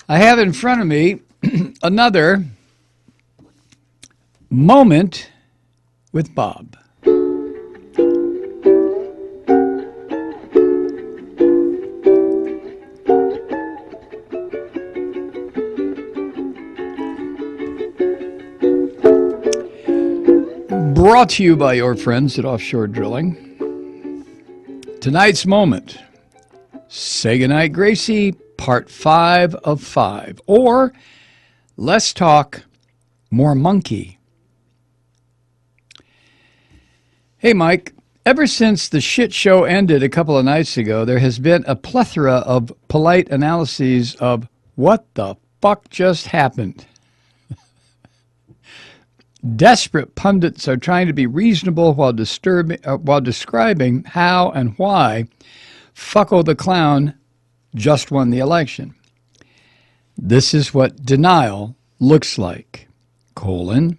I have in front of me another moment with Bob. Brought to you by your friends at Offshore Drilling. Tonight's moment, Say Goodnight, Gracie, part 5 of 5. Or, less talk, more monkey. Hey, Mike. Ever since the shit show ended a couple of nights ago, there has been a plethora of polite analyses of what the fuck just happened. Desperate pundits are trying to be reasonable while describing how and why Fucko the Clown just won the election. This is what denial looks like. The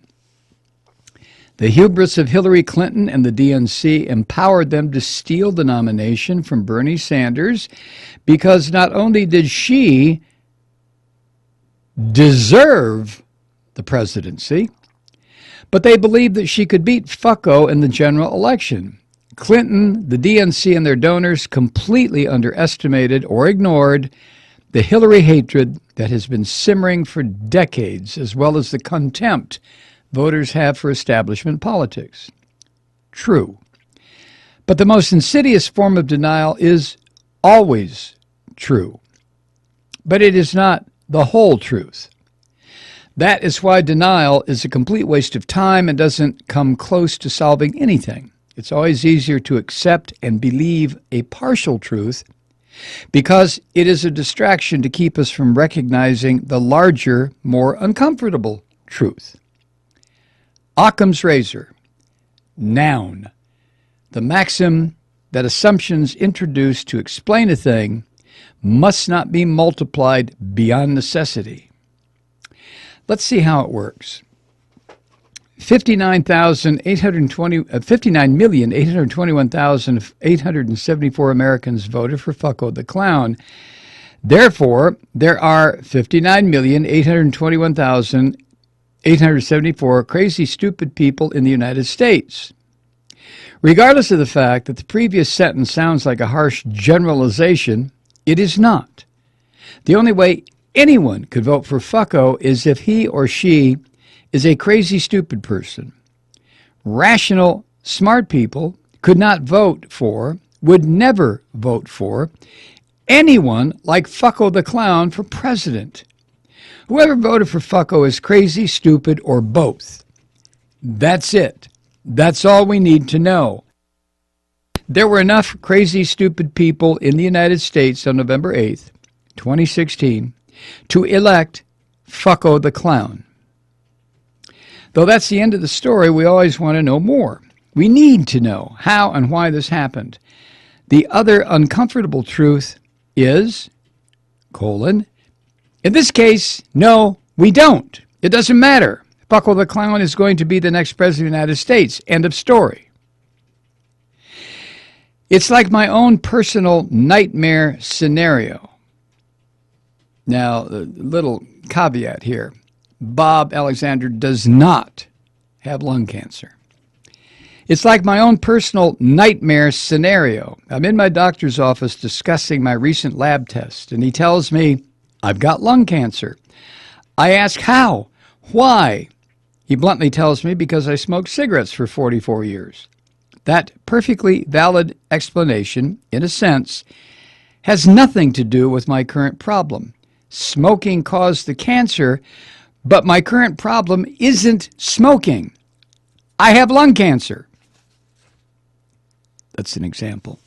hubris of Hillary Clinton and the DNC empowered them to steal the nomination from Bernie Sanders because not only did she deserve the presidency, but they believed that she could beat Fucko in the general election. Clinton, the DNC, and their donors completely underestimated or ignored the Hillary hatred that has been simmering for decades, as well as the contempt voters have for establishment politics. True. But the most insidious form of denial is always true. But it is not the whole truth. That is why denial is a complete waste of time and doesn't come close to solving anything. It's always easier to accept and believe a partial truth because it is a distraction to keep us from recognizing the larger, more uncomfortable truth. Occam's razor. Noun. The maxim that assumptions introduced to explain a thing must not be multiplied beyond necessity. Let's see how it works. 59,821,874 Americans voted for Fucko the Clown. Therefore, there are 59,821,874 crazy, stupid people in the United States. Regardless of the fact that the previous sentence sounds like a harsh generalization, it is not. The only way anyone could vote for Fucko is if he or she is a crazy, stupid person. Rational, smart people could not vote for, would never vote for, anyone like Fucko the Clown for president. Whoever voted for Fucko is crazy, stupid, or both. That's it. That's all we need to know. There were enough crazy, stupid people in the United States on November 8th, 2016, to elect Fucko the Clown. Though that's the end of the story, we always want to know more. We need to know how and why this happened. The other uncomfortable truth is, in this case, no, we don't. It doesn't matter. Fucko the Clown is going to be the next president of the United States. End of story. It's like my own personal nightmare scenario. Now, a little caveat here. Bob Alexander does not have lung cancer. It's like my own personal nightmare scenario. I'm in my doctor's office discussing my recent lab test, and he tells me I've got lung cancer. I ask how? Why? He bluntly tells me because I smoked cigarettes for 44 years. That perfectly valid explanation, in a sense, has nothing to do with my current problem. Smoking caused the cancer, but my current problem isn't smoking. I have lung cancer. That's an example.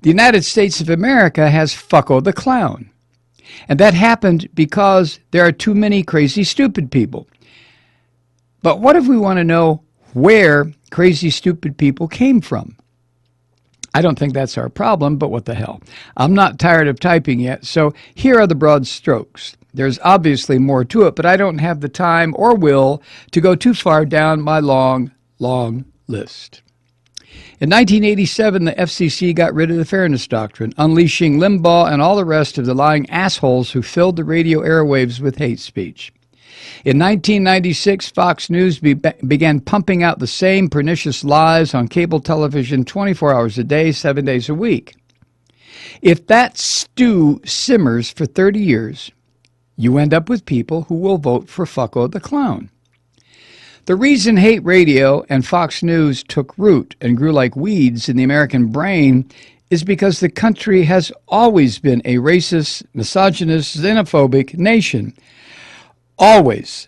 The United States of America has Fucko the Clown. And that happened because there are too many crazy, stupid people. But what if we want to know where crazy, stupid people came from? I don't think that's our problem, but what the hell. I'm not tired of typing yet, so here are the broad strokes. There's obviously more to it, but I don't have the time or will to go too far down my long list. In 1987, the FCC got rid of the Fairness Doctrine, unleashing Limbaugh and all the rest of the lying assholes who filled the radio airwaves with hate speech. In 1996, Fox News began pumping out the same pernicious lies on cable television 24 hours a day, 7 days a week. If that stew simmers for 30 years, you end up with people who will vote for Fucko the Clown. The reason hate radio and Fox News took root and grew like weeds in the American brain is because the country has always been a racist, misogynist, xenophobic nation. Always.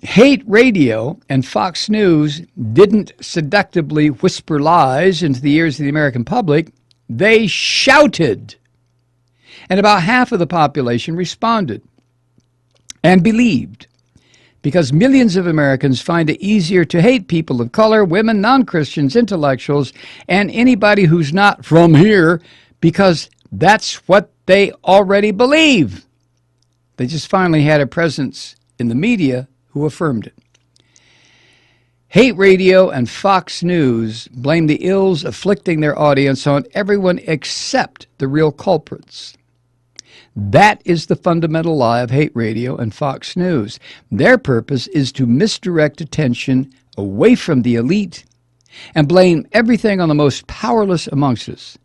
Hate radio and Fox News didn't seductively whisper lies into the ears of the American public. They shouted. And about half of the population responded and believed, because millions of Americans find it easier to hate people of color, women, non-Christians, intellectuals, and anybody who's not from here, because that's what they already believe. They just finally had a presence in the media who affirmed it. Hate radio and Fox News blame the ills afflicting their audience on everyone except the real culprits. That is the fundamental lie of hate radio and Fox News. Their purpose is to misdirect attention away from the elite and blame everything on the most powerless amongst us.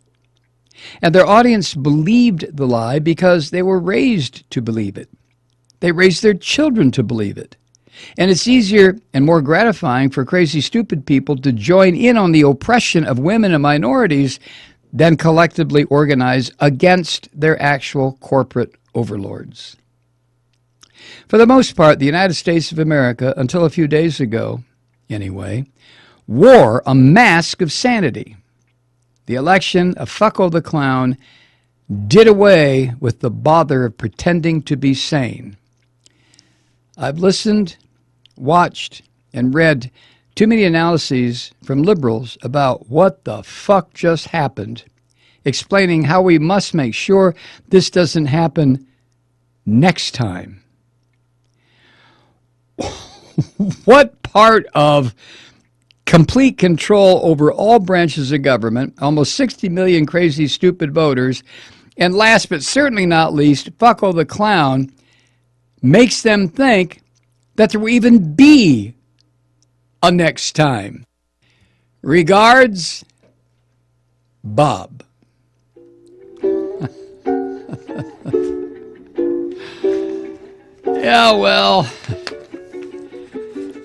And their audience believed the lie because they were raised to believe it. They raised their children to believe it. And it's easier and more gratifying for crazy, stupid people to join in on the oppression of women and minorities than collectively organize against their actual corporate overlords. For the most part, the United States of America, until a few days ago anyway, wore a mask of sanity. The election of Fucko the Clown did away with the bother of pretending to be sane. I've listened, watched, and read too many analyses from liberals about what the fuck just happened, explaining how we must make sure this doesn't happen next time. What part of complete control over all branches of government, almost 60 million crazy, stupid voters, and last but certainly not least, Fucko the Clown, makes them think that there will even be a next time? Regards, Bob. Yeah, well,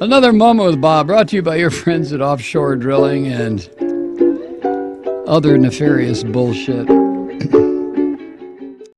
another moment with Bob, brought to you by your friends at Offshore Drilling and other nefarious bullshit.